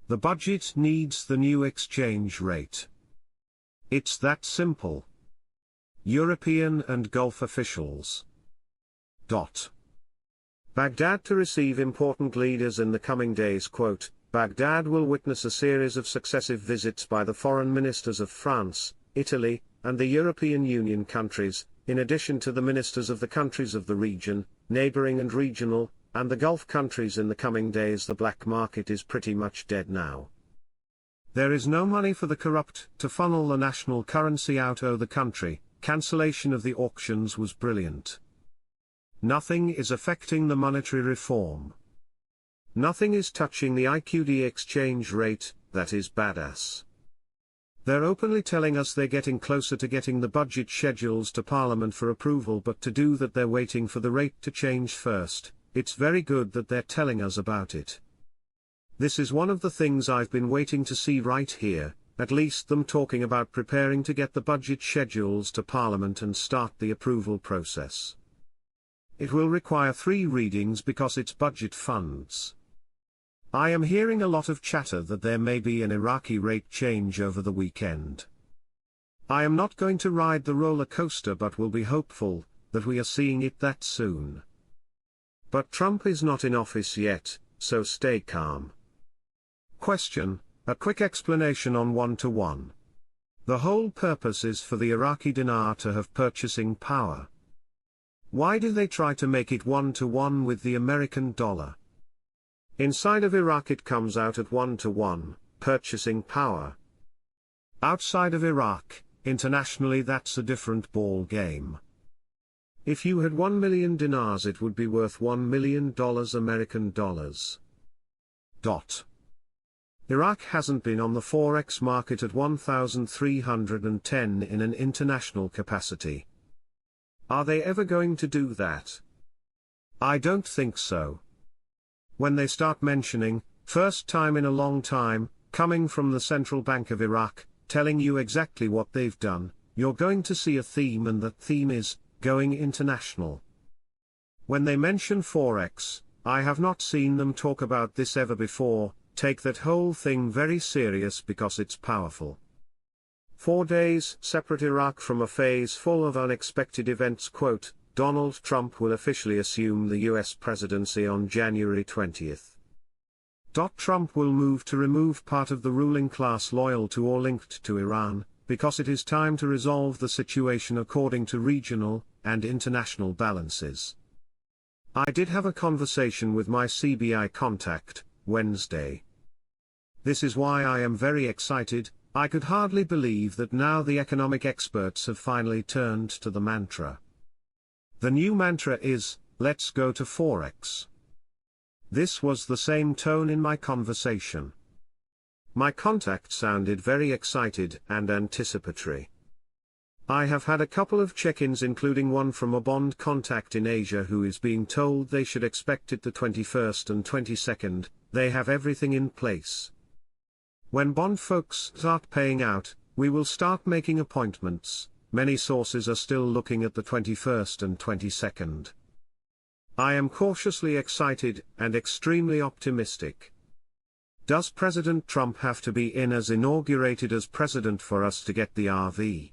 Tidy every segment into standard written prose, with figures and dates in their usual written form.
The budget needs the new exchange rate. It's that simple. European and Gulf officials. Baghdad to receive important leaders in the coming days. Quote, Baghdad will witness a series of successive visits by the foreign ministers of France, Italy, and the European Union countries, in addition to the ministers of the countries of the region, neighboring and regional, and the Gulf countries in the coming days. The black market is pretty much dead now. There is no money for the corrupt to funnel the national currency out of the country. Cancellation of the auctions was brilliant. Nothing is affecting the monetary reform. Nothing is touching the IQD exchange rate. That is badass. They're openly telling us they're getting closer to getting the budget schedules to Parliament for approval, but to do that they're waiting for the rate to change first. It's very good that they're telling us about it. This is one of the things I've been waiting to see right here, at least them talking about preparing to get the budget schedules to Parliament and start the approval process. It will require 3 readings because it's budget funds. I am hearing a lot of chatter that there may be an Iraqi rate change over the weekend. I am not going to ride the roller coaster, but will be hopeful that we are seeing it that soon. But Trump is not in office yet, so stay calm. Question: a quick explanation on 1-to-1. The whole purpose is for the Iraqi dinar to have purchasing power. Why do they try to make it 1-to-1 with the American dollar? Inside of Iraq it comes out at 1-to-1, purchasing power. Outside of Iraq, internationally that's a different ball game. If you had 1 million dinars, it would be worth $1 million American dollars. Iraq hasn't been on the forex market at 1,310 in an international capacity. Are they ever going to do that? I don't think so. When they start mentioning, first time in a long time, coming from the Central Bank of Iraq, telling you exactly what they've done, you're going to see a theme, and that theme is going international. When they mention forex, I have not seen them talk about this ever before. Take that whole thing very serious because it's powerful. 4 days separate Iraq from a phase full of unexpected events. Quote, Donald Trump will officially assume the US presidency on January 20th. Trump will move to remove part of the ruling class loyal to or linked to Iran, because it is time to resolve the situation according to regional and international balances. I did have a conversation with my CBI contact Wednesday. This is why I am very excited. I could hardly believe that now the economic experts have finally turned to the mantra. The new mantra is, let's go to forex. This was the same tone in my conversation. My contact sounded very excited and anticipatory. I have had a couple of check-ins, including one from a bond contact in Asia who is being told they should expect it the 21st and 22nd, they have everything in place. When bond folks start paying out, we will start making appointments. Many sources are still looking at the 21st and 22nd. I am cautiously excited and extremely optimistic. Does President Trump have to be in as inaugurated as president for us to get the RV?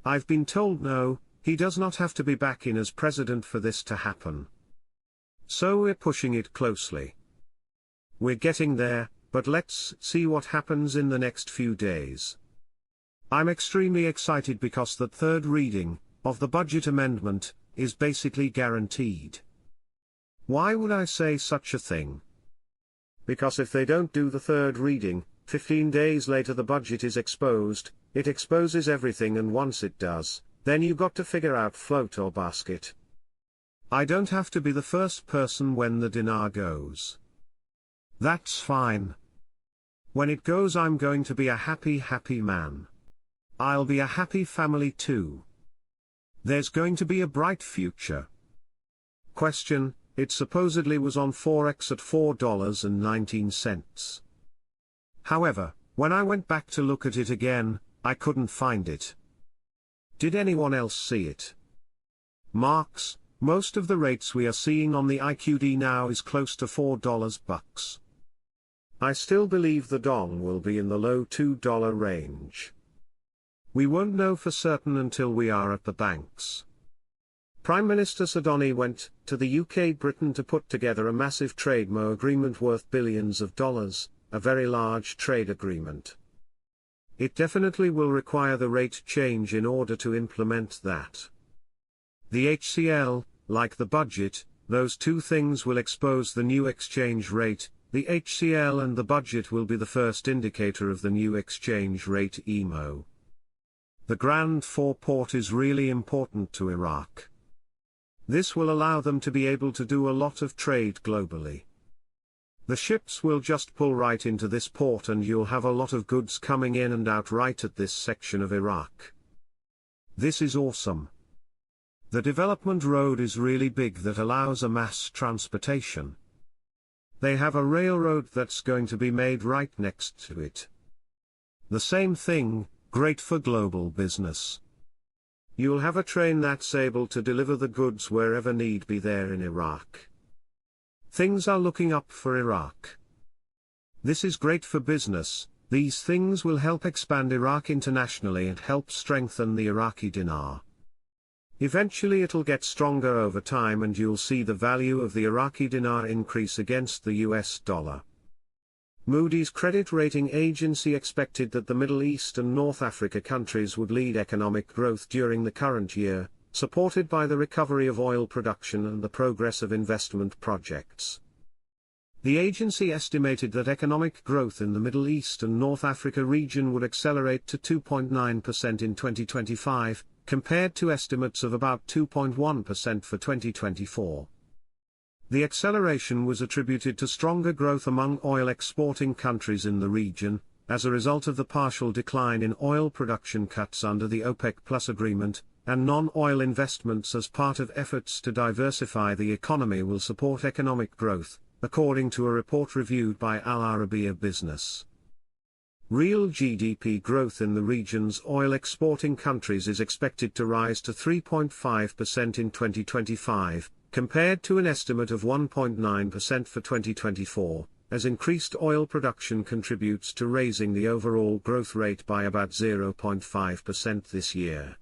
I've been told no, he does not have to be back in as president for this to happen. So we're pushing it closely. We're getting there, but let's see what happens in the next few days. I'm extremely excited because the third reading of the budget amendment is basically guaranteed. Why would I say such a thing? Because if they don't do the third reading, 15 days later the budget is exposed. It exposes everything, and once it does, then you got to figure out float or basket. I don't have to be the first person when the dinar goes. That's fine. When it goes, I'm going to be a happy man. I'll be a happy family too. There's going to be a bright future. Question: it supposedly was on forex at $4.19. However, when I went back to look at it again, I couldn't find it. Did anyone else see it? Marks, most of the rates we are seeing on the IQD now is close to $4 bucks. I still believe the dong will be in the low $2 range. We won't know for certain until we are at the banks. Prime Minister Sudani went to the UK Britain to put together a massive trade MO agreement worth billions of dollars, a very large trade agreement. It definitely will require the rate change in order to implement that. The HCL, like the budget, those two things will expose the new exchange rate. The HCL and the budget will be the first indicator of the new exchange rate EMO. The Grand Four Port is really important to Iraq. This will allow them to be able to do a lot of trade globally. The ships will just pull right into this port and you'll have a lot of goods coming in and out right at this section of Iraq. This is awesome. The development road is really big that allows a mass transportation. They have a railroad that's going to be made right next to it. The same thing, great for global business. You'll have a train that's able to deliver the goods wherever need be there in Iraq. Things are looking up for Iraq. This is great for business. These things will help expand Iraq internationally and help strengthen the Iraqi dinar. Eventually it'll get stronger over time and you'll see the value of the Iraqi dinar increase against the US dollar. Moody's credit rating agency expected that the Middle East and North Africa countries would lead economic growth during the current year, supported by the recovery of oil production and the progress of investment projects. The agency estimated that economic growth in the Middle East and North Africa region would accelerate to 2.9% in 2025, compared to estimates of about 2.1% for 2024. The acceleration was attributed to stronger growth among oil-exporting countries in the region, as a result of the partial decline in oil production cuts under the OPEC+ agreement, and non-oil investments as part of efforts to diversify the economy will support economic growth, according to a report reviewed by Al Arabiya Business. Real GDP growth in the region's oil-exporting countries is expected to rise to 3.5% in 2025, compared to an estimate of 1.9% for 2024, as increased oil production contributes to raising the overall growth rate by about 0.5% this year.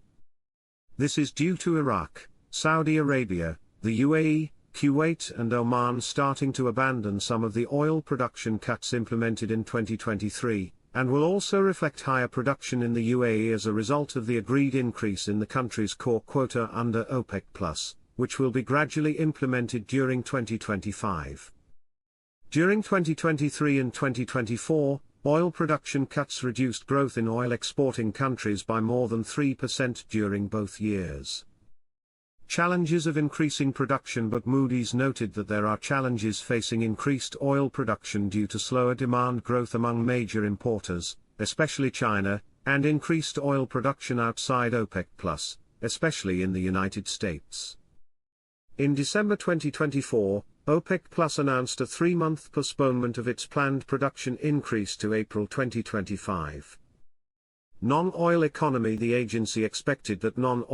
This is due to Iraq, Saudi Arabia, the UAE, Kuwait and Oman starting to abandon some of the oil production cuts implemented in 2023, and will also reflect higher production in the UAE as a result of the agreed increase in the country's core quota under OPEC+, which will be gradually implemented during 2025. During 2023 and 2024, oil production cuts reduced growth in oil-exporting countries by more than 3% during both years. Challenges of increasing production. But Moody's noted that there are challenges facing increased oil production due to slower demand growth among major importers, especially China, and increased oil production outside OPEC+, especially in the United States. In December 2024, OPEC+ announced a 3-month postponement of its planned production increase to April 2025. Non-oil economy. The agency expected that non-oil